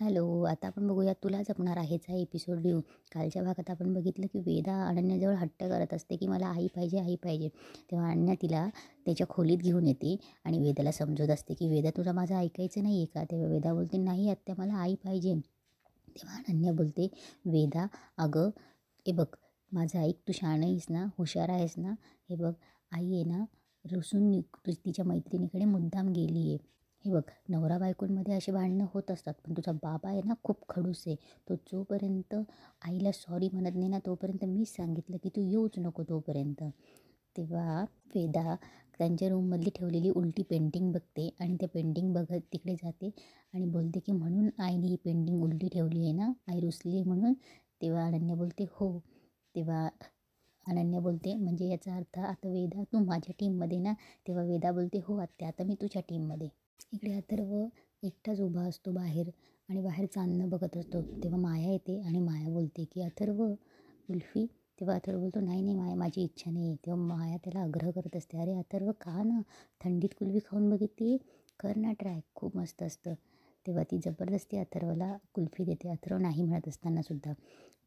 Hello, आता आपण बघूया तुला जपणार आहेचा एपिसोड रिव्ह्यू. कालच्या भागात आपण बघितलं की वेदा अनन्याजवळ हट्ट करत असते की मला आई पाहिजे, आई पाहिजे. तेव्हा अनन्या तिला त्याच्या खोलीत घेऊन येते आणि वेदाला समजवत असते की वेदा तुला माझं ऐकायचं नाही आहे का? तेव्हा वेदा बोलते नाही आत्या मला आई पाहिजे. तेव्हा अनन्या बोलते वेदा अगं हे बघ माझं ऐक, तू शहाणं आहेस ना, हुशार आहेस ना, हे बघ आई आहे ना रुसून तिच्या मैत्रिणीकडे मुद्दाम गेली आहे. हे बघ नवरा बायकोंमध्ये असे भांडणं होत असतात, पण तुझा बाबा आहे ना खूप खडूस आहे. तो जोपर्यंत आईला सॉरी म्हणत नाही ना तोपर्यंत मीच सांगितलं की तू येऊच नको तोपर्यंत. तेव्हा वेदा त्यांच्या रूममधली ठेवलेली उलटी पेंटिंग बघते आणि ते पेंटिंग बघत तिकडे जाते आणि बोलते की म्हणून आईने ही पेंटिंग उलटी ठेवली आहे ना, आई रुसली आहे म्हणून. तेव्हा अनन्या बोलते हो. तेव्हा अनन्या बोलते म्हणजे याचा अर्थ आता वेदा तू माझ्या टीममध्ये ना. तेव्हा वेदा बोलते हो आत्या आता मी तुझ्या टीममध्ये. इकडे अथर्व एकटाच उभा असतो बाहेर आणि बाहेर चांदणं बघत असतो. तेव्हा माया येते आणि माया बोलते की अथर्व कुल्फी. तेव्हा अथर्व बोलतो नाही नाही माया माझी इच्छा नाही आहे. तेव्हा माया त्याला आग्रह करत असते अरे अथर्व का ना, थंडीत कुल्फी खाऊन बघितली, कर ना ट्राय, खूप मस्त असतं. तेव्हा ती जबरदस्ती अथर्वला कुल्फी देते, अथर्व नाही म्हणत असतानासुद्धा.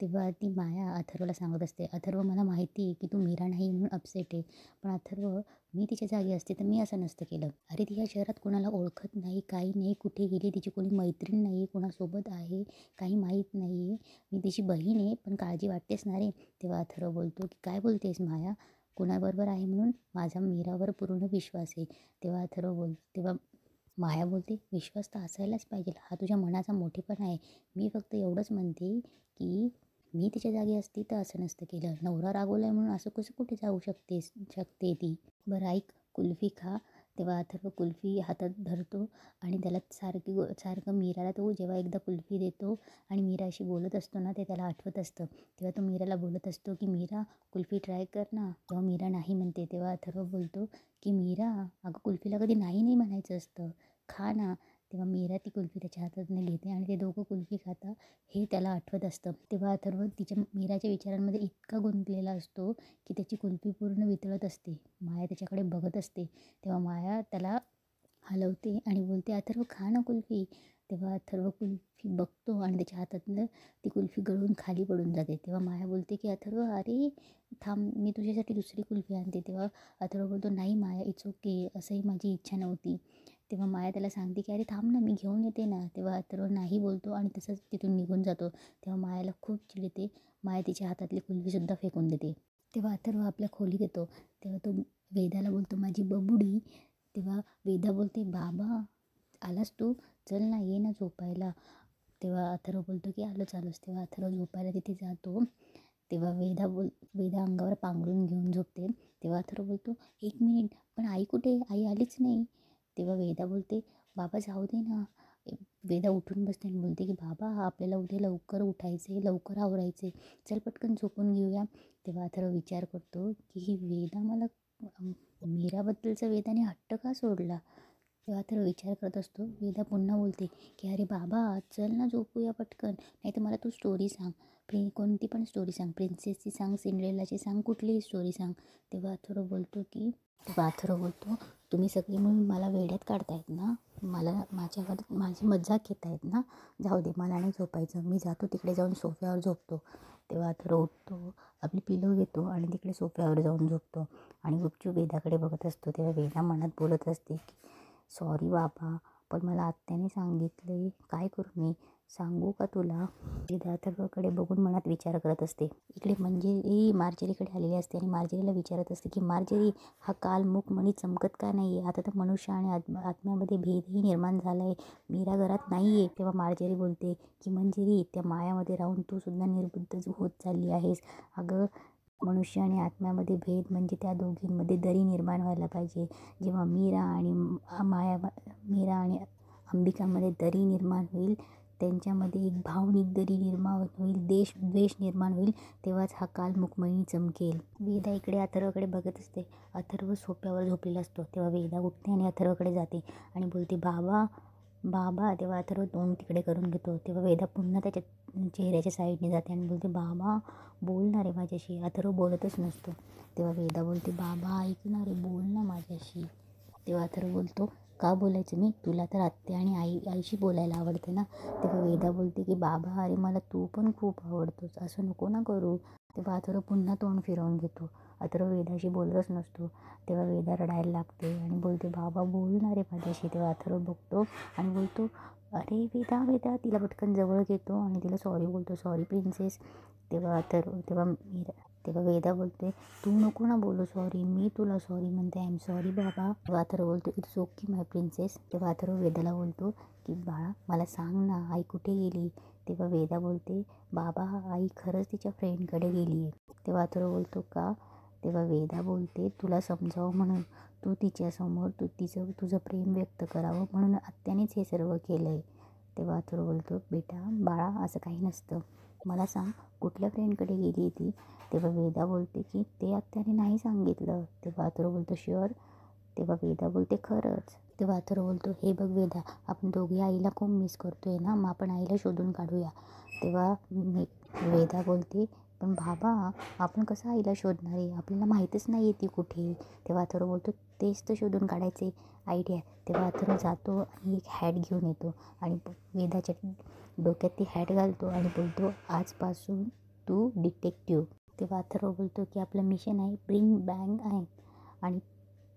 तेव्हा ती माया अथर्वला सांगत असते अथर्व मला माहिती आहे की तू मीरा नाही म्हणून अपसेट आहे, पण अथर्व मी तिच्या जागी असते तर मी असं नसतं केलं. अरे ती या शहरात कोणाला ओळखत नाही, काही नाही, कुठे गेली, तिची कोणी मैत्रीण नाही, कोणासोबत आहे काही माहीत नाही आहे. मी तिची बहीण आहे पण काळजी वाटतेच ना रे. तेव्हा अथर्व बोलतो की काय बोलतेस माया, कोणाबरोबर आहे म्हणून, माझा मीरावर पूर्ण विश्वास आहे. तेव्हा माया बोलते विश्वास तर असायलाच पाहिजे, हा तुझ्या मनाचा मोठेपणा आहे. मी फक्त एवढंच म्हणते की मी तिच्या जागी असती तर असं नसतं केलं. नवरा रागवलाय म्हणून असं कसं कुठे जाऊ शकते ती. बरं ऐक कुल्फी खा. तेव्हा अथर्व कुल्फी हातात धरतो आणि त्याला सारखं मीराला तो जेव्हा एकदा कुल्फी देतो आणि मीरा अशी बोलत असतो ना ते त्याला आठवत असतं. तेव्हा तो मीराला बोलत असतो की मीरा कुल्फी ट्राय कर ना. तेव्हा मीरा नाही म्हणते. तेव्हा अथर्व बोलतो की मीरा अगं कुल्फीला कधी नाही नाही म्हणायचं असतं, खा ना. तेव्हा मीरा ती कुल्फी त्याच्या हातातून घेते आणि ते दोघं कुल्फी खाता हे त्याला आठवत असतं. तेव्हा अथर्व तिच्या मीराच्या विचारांमध्ये इतका गुंतलेला असतो की त्याची कुल्फी पूर्ण वितळत असते. माया त्याच्याकडे बघत असते. तेव्हा माया त्याला हलवते आणि बोलते अथर्व खा ना कुल्फी. तेव्हा अथर्व कुल्फी बघतो आणि त्याच्या हातातनं ती कुल्फी गळून खाली पडून जाते. तेव्हा माया बोलते की अथर्व अरे थांब मी तुझ्यासाठी दुसरी कुल्फी आणते. तेव्हा अथर्व बोलतो नाही माया इट्स ओके, असंही माझी इच्छा नव्हती. तेव्हा माया त्याला सांगते की अरे थांब ना मी घेऊन येते ना. तेव्हा अथर्व नाही बोलतो आणि तसंच तिथून निघून जातो. तेव्हा मायाला खूप चिड येते. माया तिच्या हातातली कुल्फीसुद्धा फेकून देते. तेव्हा अथर्व आपल्या खोलीत येतो. तेव्हा तो वेदाला बोलतो माझी बबुडी. तेव्हा वेदा बोलते बाबा आलास तू, चल ना ये ना झोपायला. तेव्हा अथर्व बोलतो की आलोच. तेव्हा अथर्व झोपायला तिथे जातो. तेव्हा वेदा अंगावर पांघरून घेऊन झोपते. तेव्हा अथर्व बोलतो एक मिनिट पण आई कुठे, आई आलीच नाही. तेव्हा वेदा बोलते बाबा जाऊ दे ना. वेदा उठून बसते आणि बोलते की बाबा आपल्याला उद्या लवकर उठायचे, लवकर आवरायचे, चल पटकन झोपून घेऊया. तेव्हा अथर्व विचार करतो की ही वेदा मला मीराबद्दलचा वेदाने हट्ट का सोडला. तेव्हा अथर्व विचार करत असतो. वेदा पुन्हा बोलते की अरे बाबा चल ना झोपूया पटकन, नाही तर मला तू स्टोरी सांग, कोणती पण स्टोरी सांग, प्रिन्सेसची सांग, सिंड्रेलाची सांग, कुठलीही स्टोरी सांग. तेव्हा अथर्व बोलतो तुम्ही सगळी मिळून मला वेड्यात काढतायत ना, मला माझ्यावर माझी मजाक घेत आहेत ना, जाऊ दे मला नाही झोपायचं, मी जातो तिकडे जाऊन सोफ्यावर झोपतो. तेव्हा अथर्व उठतो, आपली पिलो घेतो आणि तिकडे सोफ्यावर जाऊन झोपतो आणि गुपचूप वेदाकडे बघत असतो. तेव्हा वेदा मनात बोलत असते की सॉरी बाबा, पण मला आत्याने सांगितले, काय करू मी, सांगू का तुला. वेदा अथर्वकडे बघून मनात विचार करत असते. इकडे मंजिरी मार्जरीकडे आलेली असते आणि मार्जरीला विचारत असते की मार्जरी हा काल मूकमणी चमकत का नाही आहे, आता तर मनुष्य आणि आत्म्यामध्ये भेदही निर्माण झाला आहे, मीरा घरात नाही आहे. तेव्हा मार्जरी बोलते की मंजिरी त्या मायामध्ये राहून तू सुद्धा निर्बुद्ध होत चालली आहेस. अगं मनुष्य आणि आत्म्यामध्ये भेद म्हणजे त्या दोघींमध्ये दरी निर्माण व्हायला पाहिजे. जेव्हा मीरा आणि अंबिकामध्ये दरी निर्माण होईल, त्यांच्यामध्ये एक भावनिक दरी निर्माण होईल, द्वेष निर्माण होईल, तेव्हाच हा काल मुकमणी चमकेल. वेदा इकडे अथर्वकडे बघत असते. अथर्व सोफ्यावर झोपलेला असतो. तेव्हा वेदा उठते आणि अथर्वकडे जाते आणि बोलते बाबा बाबा. तेव्हा अथर्व तोंड तिकडे करून घेतो. तेव्हा वेदा पुन्हा त्याच्या चेहऱ्याच्या साईडने जाते आणि बोलते बाबा बोल ना रे माझ्याशी. अथर्व बोलतच नसतो. तेव्हा वेदा बोलते बाबा ऐक ना रे, बोल ना माझ्याशी. तेव्हा अथर्व बोलतो का बोलायचं मी, तुला तर आत्या आणि आईशी बोलायला आवडते ना. तेव्हा वेदा बोलते की बाबा अरे मला तू पण खूप आवडतोस, असं नको ना करू. तेव्हा अथर्व पुन्हा तोंड फिरवून घेतो. अथर्व वेदाशी बोलतच नसतो. तेव्हा वेदा रडायला लागते आणि बोलते बाबा बोलणार आहे माझ्याशी. तेव्हा अथर्व बघतो आणि बोलतो अरे वेदा वेदा, तिला पटकन जवळ घेतो आणि तिला सॉरी बोलतो, सॉरी प्रिन्सेस. तेव्हा वेदा बोलते तू नको ना बोलू सॉरी, मी तुला सॉरी म्हणते, आय एम सॉरी बाबा. तेव्हा अथर्व बोलतो इट्स ओके माय प्रिन्सेस. तेव्हा अथर्व वेदाला बोलतो की बाळा मला सांग ना आई कुठे गेली. तेव्हा वेदा बोलते बाबा आई खरंच तिच्या फ्रेंडकडे गेली आहे. तेव्हा अथर्व बोलतो का. तेव्हा वेदा बोलते तुला समजावं म्हणून, तू तिच्यासमोर तुझं प्रेम व्यक्त करावं म्हणून आत्यानेच हे सर्व केलं आहे. तेव्हा अथर्व बोलतो बेटा बाळा असं काही नसतं, मला सांग कुठल्या फ्रेंडकडे गेली ती. तेव्हा वेदा बोलते की ते आत्याने नाही सांगितलं. तेव्हा अथर्व बोलतो शुअर. तेव्हा वेदा बोलते खरंच. तेव्हा अथर्व बोलतो हे बघ वेदा, आपण दोघे आईला खूप मिस करतोय ना, मग आपण आईला शोधून काढूया. तेव्हा वेदा बोलते पण बाबा आपण कसं आईला शोधणार आहे, आपल्याला माहीतच नाही आहे ती कुठे. तेव्हा अथर्व बोलतो तेच तर शोधून काढायचे आयडिया. तेव्हा अथर्व जातो आणि एक हॅट घेऊन येतो आणि वेदाच्या डोक्यात ती हॅट घालतो आणि बोलतो आजपासून तू डिटेक्टिव्ह. तेव्हा अथर्व बोलतो की आपलं मिशन आहे ब्रिंग बँग आहे आणि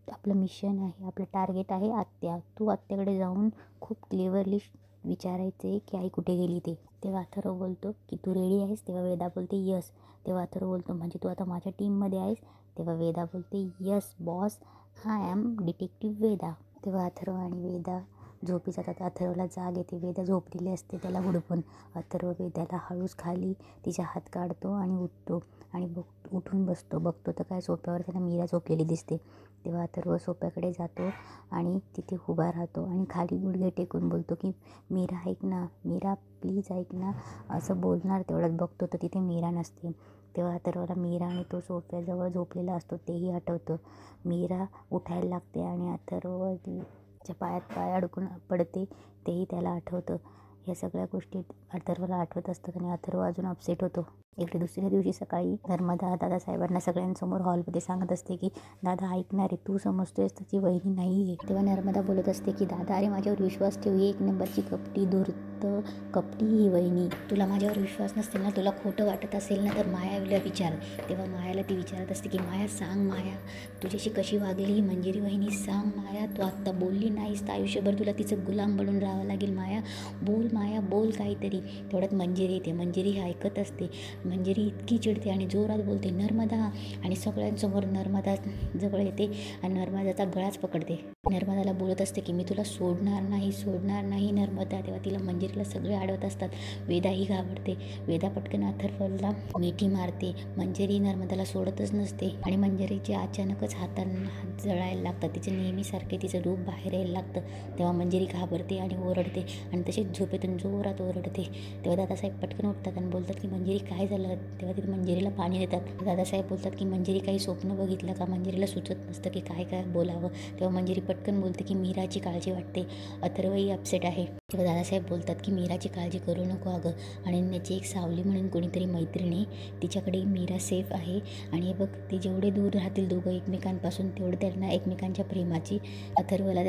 आपलं मिशन आहे, आपलं टार्गेट आहे आत्या. तू आत्याकडे जाऊन खूप क्लेवरली विचारायचे की आई कुठे गेली ते. तेव्हा अथर्व बोलतो की तू रेडी आहेस. तेव्हा वेदा बोलते यस. तेव्हा अथर्व बोलतो म्हणजे तू आता माझ्या टीममध्ये आहेस. तेव्हा वेदा बोलते yes boss, I am detective Veda. तेव्हा अथर्व आणि वेदा झोपी जातात. अथर्वला जाग येते, वेदा झोपलेली असते त्याला हुडकून. अथर्व वेदाला हळूच खाली तिचा हात काढतो आणि उठतो आणि उठून बघतो तर काय सोफ्यावर त्याला मीरा झोपलेली दिसते. तेव्हा अथर्व सोफ्याकडे जातो आणि तिथे उभा राहतो आणि खाली गुडघे टेकून बोलतो की मीरा ऐक ना, मीरा प्लीज ऐक ना. असं बोलणार तेवढ्यात बघतो तर तिथे मीरा नसते. तेव्हा अथर्वला मीरा आणि तो सोफ्याजवळ झोपलेला असतो तेही आठवतं. मीरा उठायला लागते आणि अथर्व तिच्या पायात पाय अडकून पडते तेही त्याला आठवतं. ह्या सगळ्या गोष्टी अथर्वला आठवत असतात आणि अथर्व अजून अपसेट होतो. इकडे दुसऱ्या दिवशी सकाळी नर्मदा दादासाहेबांना सगळ्यांसमोर हॉलमध्ये सांगत असते की दादा ऐकणार आहे, तू समजतोयस त्याची वहिनी नाही आहे. तेव्हा नर्मदा बोलत असते की दादा अरे माझ्यावर विश्वास ठेव, एक नंबरची कपटी धूर्त कपटी ही वहिनी. तुला माझ्यावर विश्वास नसेल ना, तुला खोटं वाटत असेल ना तर मायाला विचार. तेव्हा मायाला ती विचारत असते की माया सांग, माया तुझ्याशी कशी वागली ही मंजिरी वहिनी, सांग माया. तू आत्ता बोलली नाहीस तर आयुष्यभर तुला तिचं गुलाम बनून राहावं लागेल. माया बोल, माया बोल काहीतरी. तेवढ्यात मंजिरी येते. मंजिरी हे ऐकत असते. मंजिरी इतकी चिडते आणि जोरात बोलते नर्मदा आणि सगळ्यांसमोर नर्मदा जवळ येते आणि नर्मदाचा गळाच पकडते. नर्मदाला बोलत असते की मी तुला सोडणार नाही नर्मदा. तेव्हा तिला मंजिरीला सगळे आडवत असतात. वेदाही घाबरते. वेदा पटकन अथर्वला मिठी मारते. मंजिरी नर्मदाला सोडतच नसते आणि मंजिरीचे अचानकच हातांना हात जळायला लागतात. तिचं नेहमीसारखे तिचं रूप बाहेर यायला लागतं. तेव्हा मंजिरी घाबरते आणि ओरडते आणि तशीच झोपेतून जोरात ओरडते. तेव्हा दादासाहेब पटकन उठतात आणि बोलतात की मंजिरी काय झालं. तेव्हा तिथे मंजिरीला पाणी देतात. दादासाहेब बोलतात की मंजिरी काही स्वप्न बघितलं का. मंजिरीला सुचत नसतं की काय बोलावं. तेव्हा मंजिरी पटकन बोलते की मीराची काळजी वाटते, अथर्वही अपसेट आहे. तेव्हा दादासाहेब बोलतात की मीराची काळजी करू नको अगं, अनन्याची एक सावली म्हणून कोणीतरी मैत्रिणी, तिच्याकडे मीरा सेफ आहे आणि हे बघ ते जेवढे दूर राहतील दोघं एकमेकांपासून तेवढं त्यांना एकमेकांच्या प्रेमाची, अथर्वला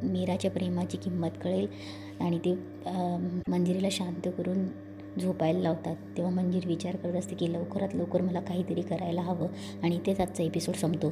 मीराच्या प्रेमाची किंमत कळेल आणि ते मंजिरीला शांत करून झोपायला लावतात. तेव्हा मंजिरी विचार करत असते की लवकरात लवकर मला काहीतरी करायला हवं आणि इथेच आजचा एपिसोड संपतो.